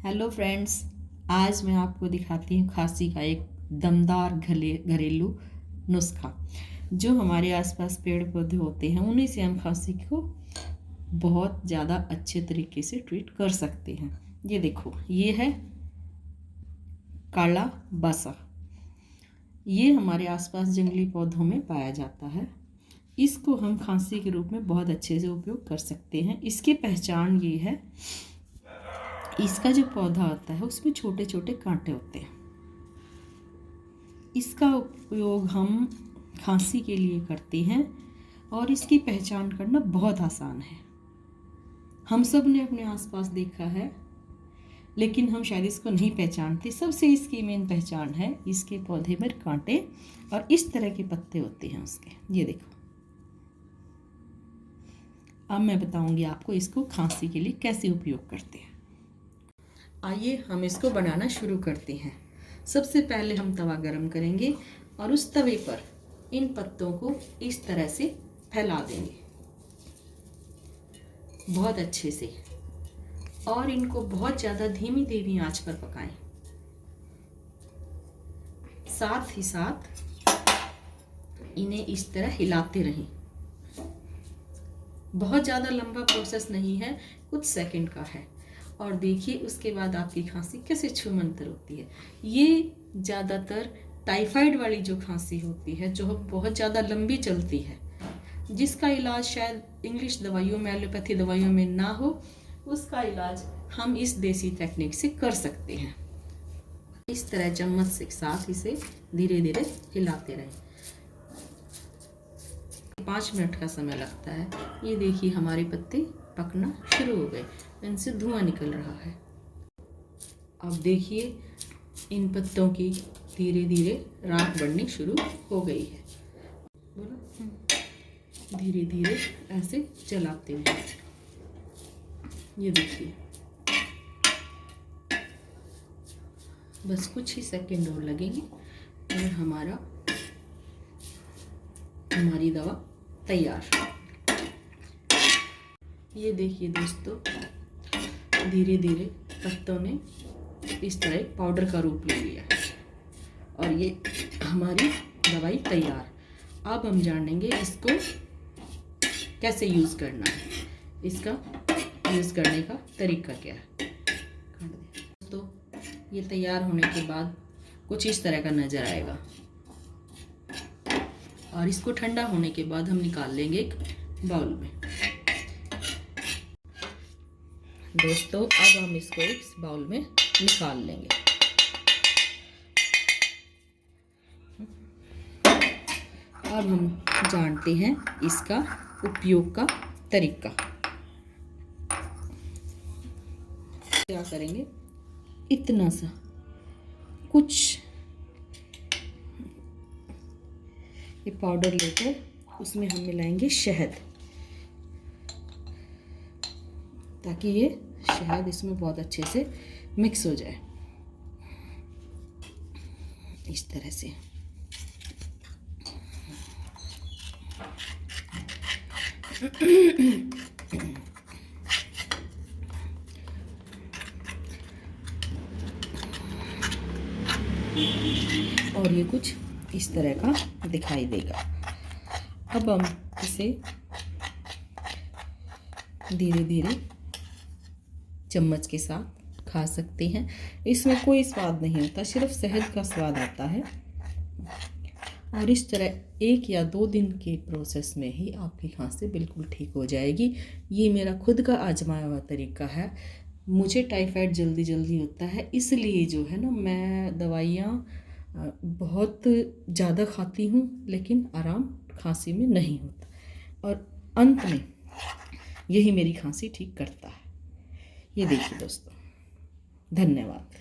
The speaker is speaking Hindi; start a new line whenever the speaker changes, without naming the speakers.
हेलो फ्रेंड्स, आज मैं आपको दिखाती हूँ खांसी का एक दमदार घरेलू नुस्खा। जो हमारे आसपास पेड़ पौधे होते हैं उन्हीं से हम खांसी को बहुत ज़्यादा अच्छे तरीके से ट्रीट कर सकते हैं। ये देखो, ये है काला बासा। ये हमारे आसपास जंगली पौधों में पाया जाता है। इसको हम खांसी के रूप में बहुत अच्छे से उपयोग कर सकते हैं। इसकी पहचान ये है, इसका जो पौधा होता है उसमें छोटे छोटे कांटे होते हैं। इसका उपयोग हम खांसी के लिए करते हैं और इसकी पहचान करना बहुत आसान है। हम सब ने अपने आसपास देखा है, लेकिन हम शायद इसको नहीं पहचानते। सबसे इसकी मेन पहचान है, इसके पौधे में कांटे और इस तरह के पत्ते होते हैं उसके। ये देखो, अब मैं बताऊंगी आपको इसको खांसी के लिए कैसे उपयोग करते हैं। आइए हम इसको बनाना शुरू करते हैं। सबसे पहले हम तवा गरम करेंगे और उस तवे पर इन पत्तों को इस तरह से फैला देंगे बहुत अच्छे से, और इनको बहुत ज़्यादा धीमी आंच पर पकाएं। साथ ही साथ इन्हें इस तरह हिलाते रहें। बहुत ज़्यादा लंबा प्रोसेस नहीं है, कुछ सेकंड का है। और देखिए उसके बाद आपकी खांसी कैसे छूमंतर होती है। ये ज़्यादातर टाइफाइड वाली जो खांसी होती है, जो बहुत ज़्यादा लंबी चलती है, जिसका इलाज शायद इंग्लिश दवाइयों में, एलोपैथी दवाइयों में ना हो, उसका इलाज हम इस देसी टेक्निक से कर सकते हैं। इस तरह चम्मच के साथ इसे धीरे धीरे हिलाते रहें। 5 मिनट का समय लगता है। ये देखिए हमारे पत्ते पकना शुरू हो गए, इनसे धुआं निकल रहा है। अब देखिए इन पत्तों की धीरे धीरे राख बढ़नी शुरू हो गई है। धीरे धीरे ऐसे चलाते हैं। ये देखिए, बस कुछ ही सेकंड और लगेंगे और हमारी दवा तैयार। ये देखिए दोस्तों, धीरे धीरे पत्तों ने इस तरह पाउडर का रूप ले लिया और ये हमारी दवाई तैयार। अब हम जानेंगे इसको कैसे यूज़ करना है, इसका यूज़ करने का तरीका क्या है। तो ये तैयार होने के बाद कुछ इस तरह का नज़र आएगा और इसको ठंडा होने के बाद हम निकाल लेंगे एक बाउल में। दोस्तों, अब हम इसको इस बाउल में निकाल लेंगे। अब हम जानते हैं इसका उपयोग का तरीका। क्या करेंगे, इतना सा कुछ ये पाउडर लेकर उसमें हम मिलाएंगे शहद, ताकि ये शहद इसमें बहुत अच्छे से मिक्स हो जाए। इस तरह से और ये कुछ इस तरह का दिखाई देगा। अब हम इसे धीरे धीरे चम्मच के साथ खा सकते हैं। इसमें कोई स्वाद नहीं होता, सिर्फ शहद का स्वाद आता है। और इस तरह 1 या 2 दिन के प्रोसेस में ही आपकी खांसी बिल्कुल ठीक हो जाएगी। ये मेरा खुद का आजमाया हुआ तरीका है। मुझे टाइफाइड जल्दी होता है, इसलिए जो है ना, मैं दवाइयाँ बहुत ज़्यादा खाती हूँ, लेकिन आराम खांसी में नहीं होता। और अंत में यही मेरी खांसी ठीक करता है। ये देखिए दोस्तों, धन्यवाद।